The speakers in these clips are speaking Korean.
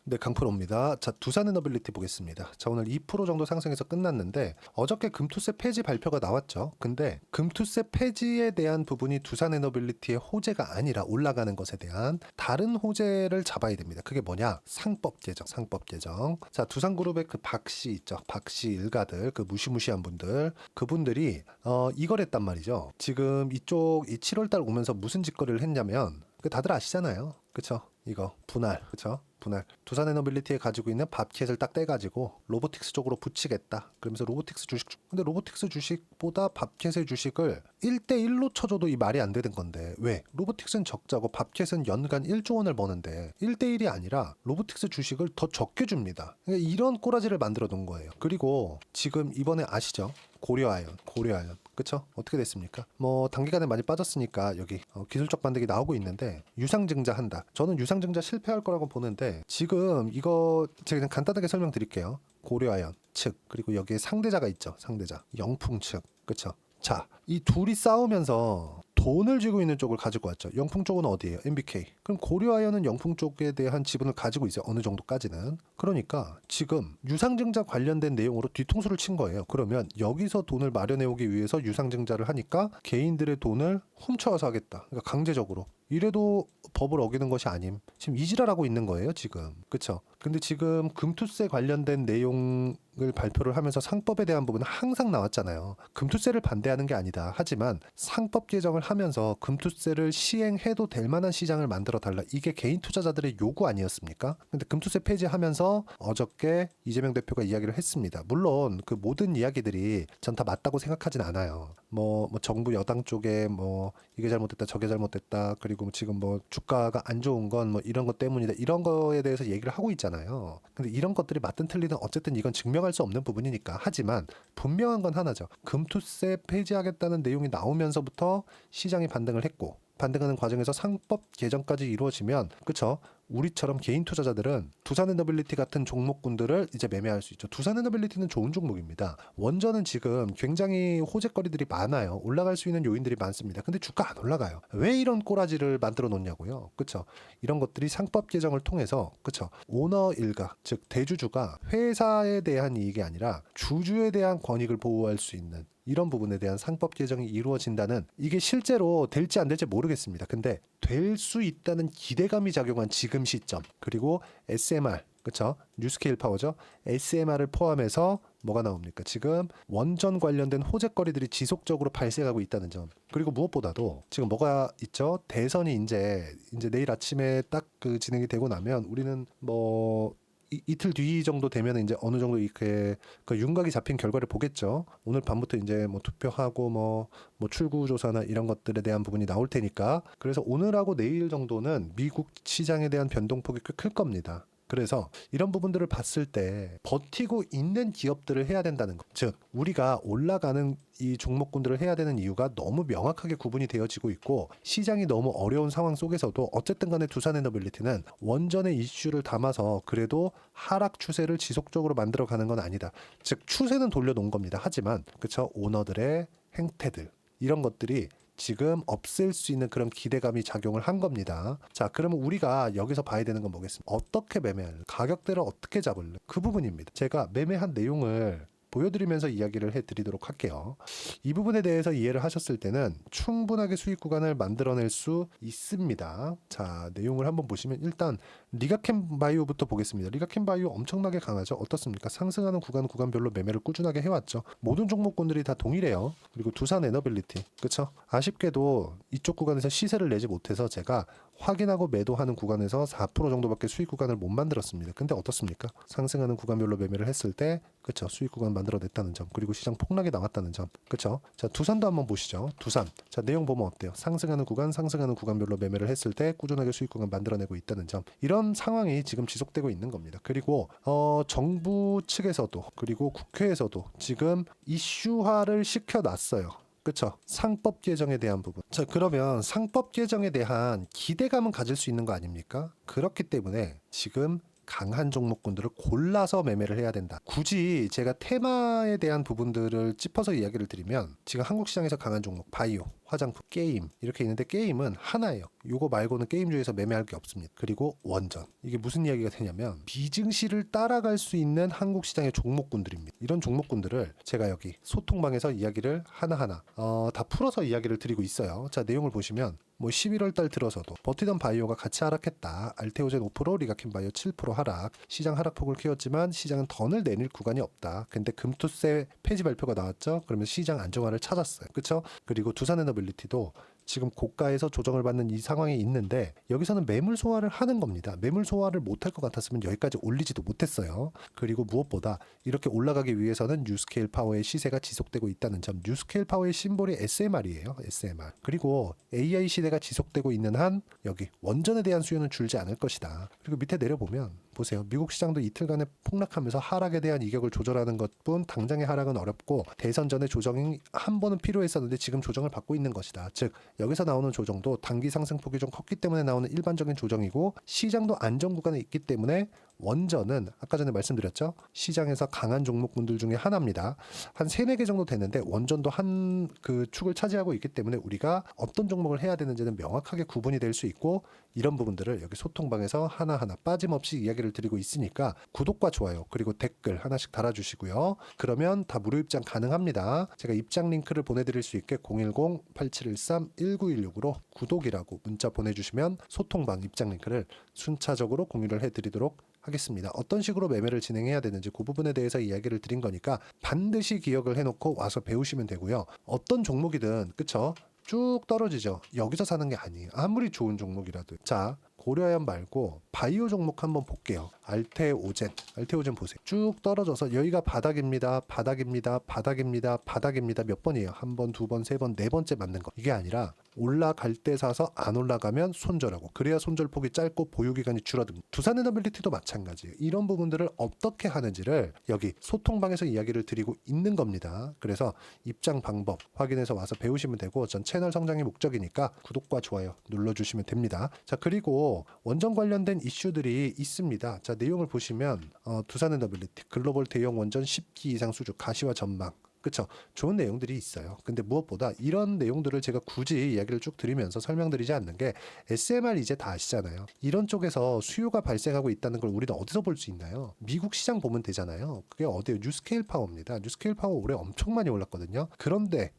네, 강프로입니다. 자, 두산에너빌리티 보겠습니다. 자, 오늘 2% 정도 상승해서 끝났는데 어저께 금투세 폐지 발표가 나왔죠. 근데 금투세 폐지에 대한 부분이 두산에너빌리티의 호재가 아니라 올라가는 것에 대한 다른 호재를 잡아야 됩니다. 그게 뭐냐? 상법 개정. 자, 두산그룹의 그 박씨 있죠. 박씨 일가들, 그 무시무시한 분들, 그분들이 이걸 했단 말이죠. 지금 이쪽 이 7월달 오면서 무슨 짓거리를 했냐면 그 다들 아시잖아요. 그쵸? 이거 분할, 그쵸? 분할. 두산에너빌리티에 가지고 있는 밥캣을 딱 떼가지고 로보틱스 쪽으로 붙이겠다. 그러면서 로보틱스 주식, 근데 로보틱스 주식보다 밥캣의 주식을 1대1로 쳐줘도 이 말이 안 되는 건데 왜? 로보틱스는 적자고 밥캣은 연간 1조 원을 버는데 1대1이 아니라 로보틱스 주식을 더 적게 줍니다. 그러니까 이런 꼬라지를 만들어 놓은 거예요. 그리고 지금 이번에 아시죠? 고려아연. 그쵸? 어떻게 됐습니까? 뭐 단기간에 많이 빠졌으니까 여기 기술적 반등이 나오고 있는데 유상증자 한다. 저는 유상증자 실패할 거라고 보는데 지금 이거 제가 그냥 간단하게 설명드릴게요. 고려아연 측 그리고 여기에 상대자가 있죠. 상대자 영풍 측. 그쵸? 자, 이 둘이 싸우면서 돈을 쥐고 있는 쪽을 가지고 왔죠. 영풍 쪽은 어디예요? MBK. 그럼 고려아연은 영풍 쪽에 대한 지분을 가지고 있어요. 어느 정도까지는. 그러니까 지금 유상증자 관련된 내용으로 뒤통수를 친 거예요. 그러면 여기서 돈을 마련해 오기 위해서 유상증자를 하니까 개인들의 돈을 훔쳐와서 하겠다. 그러니까 강제적으로. 이래도 법을 어기는 것이 아님. 지금 이지랄하고 있는 거예요, 지금. 그쵸? 근데 지금 금투세 관련된 내용을 발표를 하면서 상법에 대한 부분은 항상 나왔잖아요. 금투세를 반대하는 게 아니다. 하지만 상법 개정을 하면서 금투세를 시행해도 될 만한 시장을 만들어 달라. 이게 개인 투자자들의 요구 아니었습니까? 근데 금투세 폐지하면서 어저께 이재명 대표가 이야기를 했습니다. 물론 그 모든 이야기들이 전 다 맞다고 생각하진 않아요. 뭐 정부 여당 쪽에 뭐 이게 잘못됐다 저게 잘못됐다 그리고 지금 뭐 주가가 안 좋은 건 뭐 이런 것 때문이다 이런 거에 대해서 얘기를 하고 있잖아요. 근데 이런 것들이 맞든 틀리든 어쨌든 이건 증명할 수 없는 부분이니까. 하지만 분명한 건 하나죠. 금투세 폐지하겠다는 내용이 나오면서부터 시장이 반등을 했고 반등하는 과정에서 상법 개정까지 이루어지면 그쵸? 우리처럼 개인 투자자들은 두산에너빌리티 같은 종목군들을 이제 매매할 수 있죠. 두산에너빌리티는 좋은 종목입니다. 원전은 지금 굉장히 호재거리들이 많아요. 올라갈 수 있는 요인들이 많습니다. 근데 주가 안 올라가요. 왜 이런 꼬라지를 만들어 놓냐고요. 그쵸? 이런 것들이 상법 개정을 통해서 그쵸? 오너 일가, 즉 대주주가 회사에 대한 이익이 아니라 주주에 대한 권익을 보호할 수 있는 이런 부분에 대한 상법 개정이 이루어진다는 이게 실제로 될지 안 될지 모르겠습니다. 근데 될 수 있다는 기대감이 작용한 지금 시점 그리고 SMR 그쵸? 뉴스케일 파워죠. SMR을 포함해서 뭐가 나옵니까? 지금 원전 관련된 호재거리들이 지속적으로 발생하고 있다는 점. 그리고 무엇보다도 지금 뭐가 있죠? 대선이 이제 내일 아침에 딱 그 진행이 되고 나면 우리는 뭐 이틀 뒤 정도 되면 이제 어느 정도 이렇게 그 윤곽이 잡힌 결과를 보겠죠. 오늘 밤부터 이제 뭐 투표하고 뭐 출구 조사나 이런 것들에 대한 부분이 나올 테니까 그래서 오늘하고 내일 정도는 미국 시장에 대한 변동폭이 꽤 클 겁니다. 그래서 이런 부분들을 봤을 때 버티고 있는 기업들을 해야 된다는 것. 즉 우리가 올라가는 이 종목군들을 해야 되는 이유가 너무 명확하게 구분이 되어지고 있고 시장이 너무 어려운 상황 속에서도 어쨌든 간에 두산에너빌리티는 원전의 이슈를 담아서 그래도 하락 추세를 지속적으로 만들어가는 건 아니다. 즉 추세는 돌려놓은 겁니다. 하지만 그쵸 오너들의 행태들 이런 것들이 지금 없앨 수 있는 그런 기대감이 작용을 한 겁니다. 자, 그러면 우리가 여기서 봐야 되는 건 뭐겠습니까? 어떻게 매매할래? 가격대를 어떻게 잡을래? 그 부분입니다. 제가 매매한 내용을 보여드리면서 이야기를 해드리도록 할게요. 이 부분에 대해서 이해를 하셨을 때는 충분하게 수익 구간을 만들어낼 수 있습니다. 자, 내용을 한번 보시면 일단 리가캠 바이오부터 보겠습니다. 리가캠 바이오 엄청나게 강하죠. 어떻습니까? 상승하는 구간별로 매매를 꾸준하게 해왔죠. 모든 종목군들이 다 동일해요. 그리고 두산에너빌리티, 그쵸? 아쉽게도 이쪽 구간에서 시세를 내지 못해서 제가 확인하고 매도하는 구간에서 4% 정도밖에 수익 구간을 못 만들었습니다. 근데 어떻습니까? 상승하는 구간별로 매매를 했을 때 그쵸? 수익 구간 만들어냈다는 점 그리고 시장 폭락이 나왔다는 점 그쵸? 자 두산도 한번 보시죠. 두산 자 내용 보면 어때요? 상승하는 구간별로 매매를 했을 때 꾸준하게 수익 구간 만들어내고 있다는 점 이런 상황이 지금 지속되고 있는 겁니다. 그리고 정부 측에서도 그리고 국회에서도 지금 이슈화를 시켜놨어요. 그쵸? 상법 개정에 대한 부분. 자, 그러면 상법 개정에 대한 기대감은 가질 수 있는 거 아닙니까? 그렇기 때문에 지금 강한 종목군들을 골라서 매매를 해야 된다. 굳이 제가 테마에 대한 부분들을 짚어서 이야기를 드리면 지금 한국 시장에서 강한 종목 바이오, 화장품, 게임 이렇게 있는데 게임은 하나예요. 요거 말고는 게임주에서 매매할 게 없습니다. 그리고 원전. 이게 무슨 이야기가 되냐면 비증시를 따라갈 수 있는 한국 시장의 종목군들입니다. 이런 종목군들을 제가 여기 소통방에서 이야기를 하나하나 다 풀어서 이야기를 드리고 있어요. 자, 내용을 보시면 뭐 11월 달 들어서도 버티던 바이오가 같이 하락했다. 알테오젠 5%, 리가킨 바이오 7% 하락. 시장 하락폭을 키웠지만 시장은 던을 내릴 구간이 없다. 근데 금투세 폐지 발표가 나왔죠. 그러면 시장 안정화를 찾았어요. 그렇죠? 그리고 두산에너빌리티도 지금 고가에서 조정을 받는 이 상황이 있는데 여기서는 매물 소화를 하는 겁니다. 매물 소화를 못할 것 같았으면 여기까지 올리지도 못했어요. 그리고 무엇보다 이렇게 올라가기 위해서는 뉴스케일 파워의 시세가 지속되고 있다는 점. 뉴스케일 파워의 심볼이 SMR이에요. SMR. 그리고 AI 시대가 지속되고 있는 한 여기 원전에 대한 수요는 줄지 않을 것이다. 그리고 밑에 내려보면 보세요. 미국 시장도 이틀간에 폭락하면서 하락에 대한 이격을 조절하는 것뿐 당장의 하락은 어렵고 대선 전에 조정이 한 번은 필요했었는데 지금 조정을 받고 있는 것이다. 즉 여기서 나오는 조정도 단기 상승폭이 좀 컸기 때문에 나오는 일반적인 조정이고 시장도 안정 구간에 있기 때문에 원전은 아까 전에 말씀드렸죠. 시장에서 강한 종목군들 중에 하나입니다. 한 3, 4개 정도 되는데 원전도 한 그 축을 차지하고 있기 때문에 우리가 어떤 종목을 해야 되는지는 명확하게 구분이 될 수 있고 이런 부분들을 여기 소통방에서 하나하나 빠짐없이 이야기를 드리고 있으니까 구독과 좋아요 그리고 댓글 하나씩 달아주시고요. 그러면 다 무료 입장 가능합니다. 제가 입장 링크를 보내드릴 수 있게 010-8713-1916으로 구독이라고 문자 보내주시면 소통방 입장 링크를 순차적으로 공유를 해드리도록 하겠습니다. 어떤 식으로 매매를 진행해야 되는지 그 부분에 대해서 이야기를 드린 거니까 반드시 기억을 해놓고 와서 배우시면 되고요. 어떤 종목이든 그쵸? 쭉 떨어지죠. 여기서 사는 게 아니에요. 아무리 좋은 종목이라도. 자, 고려아연 말고 바이오 종목 한번 볼게요. 알테오젠 보세요. 쭉 떨어져서 여기가 바닥입니다. 바닥입니다. 몇 번이에요? 한 번, 두 번, 세 번, 네 번째 맞는 거. 이게 아니라 올라갈 때 사서 안 올라가면 손절하고 그래야 손절폭이 짧고 보유기간이 줄어듭니다. 두산에너빌리티도 마찬가지예요. 이런 부분들을 어떻게 하는지를 여기 소통방에서 이야기를 드리고 있는 겁니다. 그래서 입장 방법 확인해서 와서 배우시면 되고 전 채널 성장이 목적이니까 구독과 좋아요 눌러주시면 됩니다. 자, 그리고 원전 관련된 이슈들이 있습니다. 자, 내용을 보시면 두산에너빌리티 글로벌 대형 원전 10기 이상 수주 가시화 전망 그렇죠. 좋은 내용들이 있어요. 근데 무엇보다 이런 내용들을 제가 굳이 이야기를 쭉 드리면서 설명드리지 않는 게 SMR 이제 다 아시잖아요. 이런 쪽에서 수요가 발생하고 있다는 걸 우리는 어디서 볼 수 있나요? 미국 시장 보면 되잖아요. 그게 어디예요? 뉴스케일 파워입니다. 뉴스케일 파워 올해 엄청 많이 올랐거든요. 그런데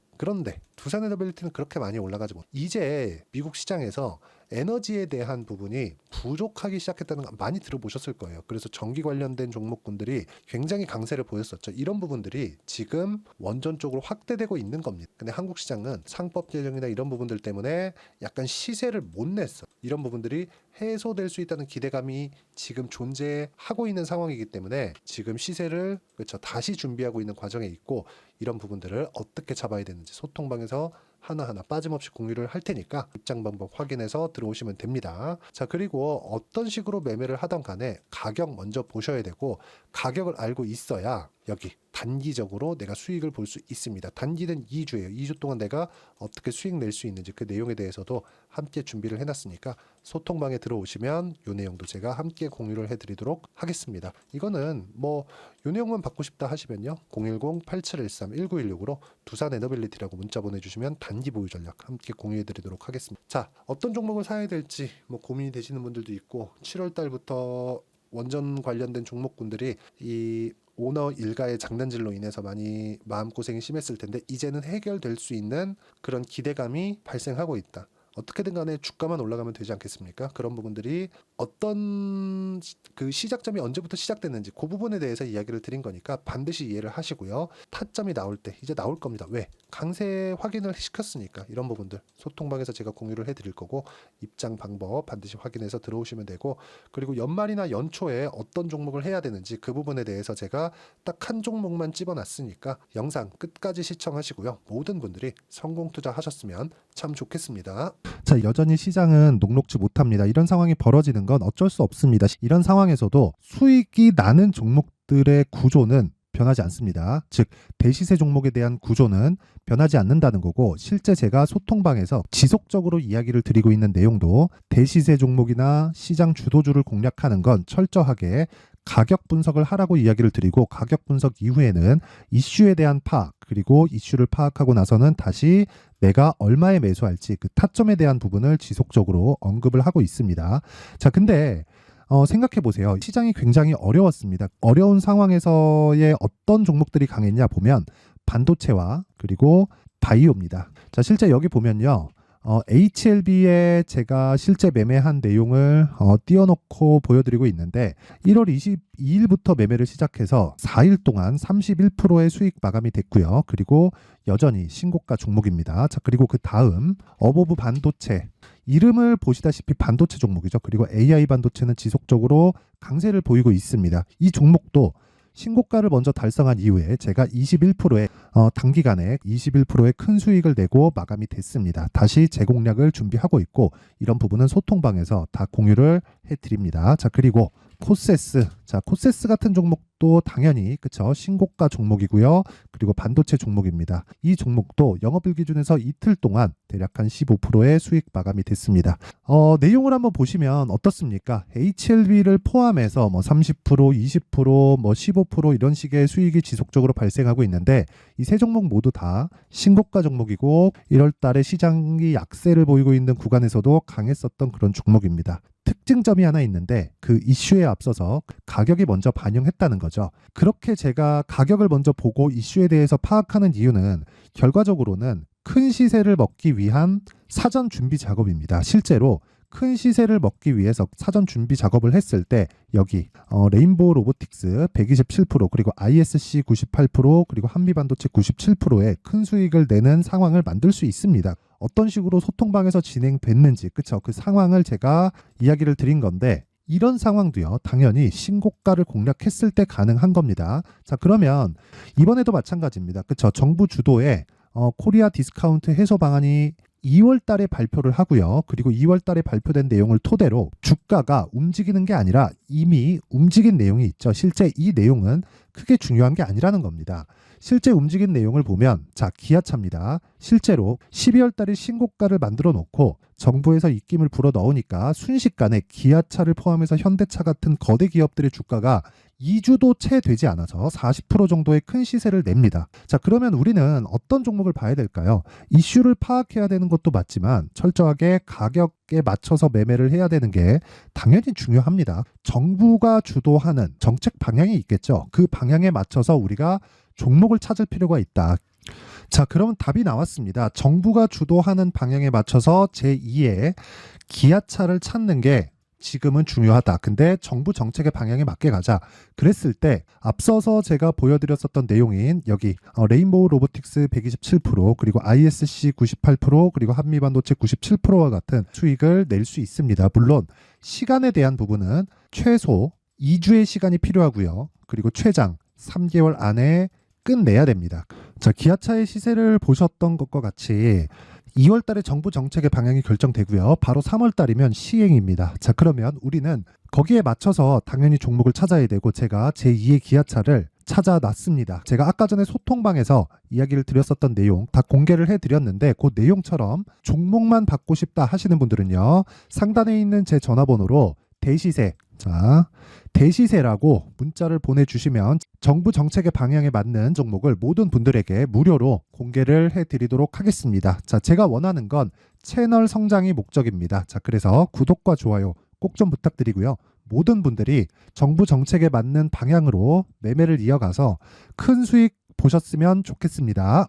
두산에너빌리티는 그렇게 많이 올라가지 못. 이제 미국 시장에서 에너지에 대한 부분이 부족하기 시작했다는 거 많이 들어보셨을 거예요. 그래서 전기 관련된 종목군들이 굉장히 강세를 보였었죠. 이런 부분들이 지금 원전 쪽으로 확대되고 있는 겁니다. 근데 한국 시장은 상법 제정이나 이런 부분들 때문에 약간 시세를 못 냈어. 이런 부분들이 해소될 수 있다는 기대감이 지금 존재하고 있는 상황이기 때문에 지금 시세를 그렇죠. 다시 준비하고 있는 과정에 있고 이런 부분들을 어떻게 잡아야 되는지 소통방에서 하나하나 빠짐없이 공유를 할 테니까 입장 방법 확인해서 들어오시면 됩니다. 자, 그리고 어떤 식으로 매매를 하던 간에 가격 먼저 보셔야 되고 가격을 알고 있어야 여기 단기적으로 내가 수익을 볼 수 있습니다. 단기는 2주예요. 2주 동안 내가 어떻게 수익 낼 수 있는지 그 내용에 대해서도 함께 준비를 해놨으니까 소통방에 들어오시면 이 내용도 제가 함께 공유를 해드리도록 하겠습니다. 이거는 뭐 이 내용만 받고 싶다 하시면요. 010-8713-1916으로 두산에너빌리티라고 문자 보내주시면 단기 보유 전략 함께 공유해드리도록 하겠습니다. 자, 어떤 종목을 사야 될지 뭐 고민이 되시는 분들도 있고 7월 달부터 원전 관련된 종목군들이 이 오너 일가의 장난질로 인해서 많이 마음고생이 심했을 텐데 이제는 해결될 수 있는 그런 기대감이 발생하고 있다. 어떻게든 간에 주가만 올라가면 되지 않겠습니까? 그런 부분들이 어떤 그 시작점이 언제부터 시작됐는지 그 부분에 대해서 이야기를 드린 거니까 반드시 이해를 하시고요. 타점이 나올 때 이제 나올 겁니다. 왜? 강세 확인을 시켰으니까 이런 부분들 소통방에서 제가 공유를 해드릴 거고 입장 방법 반드시 확인해서 들어오시면 되고 그리고 연말이나 연초에 어떤 종목을 해야 되는지 그 부분에 대해서 제가 딱 한 종목만 집어놨으니까 영상 끝까지 시청하시고요. 모든 분들이 성공 투자하셨으면 참 좋겠습니다. 자, 여전히 시장은 녹록지 못합니다. 이런 상황이 벌어지는 건 어쩔 수 없습니다. 이런 상황에서도 수익이 나는 종목들의 구조는 변하지 않습니다. 즉 대시세 종목에 대한 구조는 변하지 않는다는 거고 실제 제가 소통방에서 지속적으로 이야기를 드리고 있는 내용도 대시세 종목이나 시장 주도주를 공략하는 건 철저하게 가격 분석을 하라고 이야기를 드리고 가격 분석 이후에는 이슈에 대한 파악 그리고 이슈를 파악하고 나서는 다시 내가 얼마에 매수할지 그 타점에 대한 부분을 지속적으로 언급을 하고 있습니다. 자, 근데 생각해 보세요. 시장이 굉장히 어려웠습니다. 어려운 상황에서의 어떤 종목들이 강했냐 보면 반도체와 그리고 바이오입니다. 자, 실제 여기 보면요. HLB에 제가 실제 매매한 내용을 띄워놓고 보여드리고 있는데 1월 22일부터 매매를 시작해서 4일 동안 31%의 수익 마감이 됐고요. 그리고 여전히 신고가 종목입니다. 자, 그리고 그 다음 어보브 반도체 이름을 보시다시피 반도체 종목이죠. 그리고 AI 반도체는 지속적으로 강세를 보이고 있습니다. 이 종목도 신고가를 먼저 달성한 이후에 제가 21%의 단기간에 21%의 큰 수익을 내고 마감이 됐습니다. 다시 재공략을 준비하고 있고 이런 부분은 소통방에서 다 공유를 해드립니다. 자, 그리고 코세스. 자, 코세스 같은 종목도 당연히 그쵸 신고가 종목이고요. 그리고 반도체 종목입니다. 이 종목도 영업일 기준에서 이틀 동안 대략 한 15%의 수익 마감이 됐습니다. 내용을 한번 보시면 어떻습니까? HLB를 포함해서 뭐 30%, 20%, 뭐 15% 이런 식의 수익이 지속적으로 발생하고 있는데 이 세 종목 모두 다 신고가 종목이고 1월 달에 시장이 약세를 보이고 있는 구간에서도 강했었던 그런 종목입니다. 특징점이 하나 있는데 그 이슈에 앞서서 가격이 먼저 반영했다는 거죠. 그렇게 제가 가격을 먼저 보고 이슈에 대해서 파악하는 이유는 결과적으로는 큰 시세를 먹기 위한 사전 준비 작업입니다. 실제로 큰 시세를 먹기 위해서 사전 준비 작업을 했을 때 여기 레인보우 로보틱스 127% 그리고 ISC 98% 그리고 한미반도체 97%의 큰 수익을 내는 상황을 만들 수 있습니다. 어떤 식으로 소통방에서 진행됐는지 그쵸? 그 상황을 제가 이야기를 드린 건데 이런 상황도요 당연히 신고가를 공략했을 때 가능한 겁니다. 자, 그러면 이번에도 마찬가지입니다. 그쵸? 정부 주도의 코리아 디스카운트 해소 방안이 2월 달에 발표를 하고요. 그리고 2월 달에 발표된 내용을 토대로 주가가 움직이는 게 아니라 이미 움직인 내용이 있죠. 실제 이 내용은 크게 중요한 게 아니라는 겁니다. 실제 움직인 내용을 보면 자, 기아차입니다. 실제로 12월 달에 신고가를 만들어 놓고 정부에서 입김을 불어 넣으니까 순식간에 기아차를 포함해서 현대차 같은 거대 기업들의 주가가 2주도 채 되지 않아서 40% 정도의 큰 시세를 냅니다. 자, 그러면 우리는 어떤 종목을 봐야 될까요? 이슈를 파악해야 되는 것도 맞지만 철저하게 가격에 맞춰서 매매를 해야 되는 게 당연히 중요합니다. 정부가 주도하는 정책 방향이 있겠죠. 그 방향에 맞춰서 우리가 종목을 찾을 필요가 있다. 자, 그러면 답이 나왔습니다. 정부가 주도하는 방향에 맞춰서 제2의 기아차를 찾는 게 지금은 중요하다. 근데 정부 정책의 방향에 맞게 가자. 그랬을 때 앞서서 제가 보여드렸었던 내용인 여기 레인보우 로보틱스 127% 그리고 ISC 98% 그리고 한미반도체 97%와 같은 수익을 낼 수 있습니다. 물론 시간에 대한 부분은 최소 2주의 시간이 필요하고요. 그리고 최장 3개월 안에 끝내야 됩니다. 자, 기아차의 시세를 보셨던 것과 같이 2월 달에 정부 정책의 방향이 결정되고요. 바로 3월 달이면 시행입니다. 자, 그러면 우리는 거기에 맞춰서 당연히 종목을 찾아야 되고 제가 제2의 기아차를 찾아놨습니다. 제가 아까 전에 소통방에서 이야기를 드렸었던 내용 다 공개를 해드렸는데 그 내용처럼 종목만 받고 싶다 하시는 분들은요. 상단에 있는 제 전화번호로 대시세 자, 대시세라고 문자를 보내주시면 정부 정책의 방향에 맞는 종목을 모든 분들에게 무료로 공개를 해드리도록 하겠습니다. 자, 제가 원하는 건 채널 성장이 목적입니다. 자, 그래서 구독과 좋아요 꼭 좀 부탁드리고요. 모든 분들이 정부 정책에 맞는 방향으로 매매를 이어가서 큰 수익 보셨으면 좋겠습니다.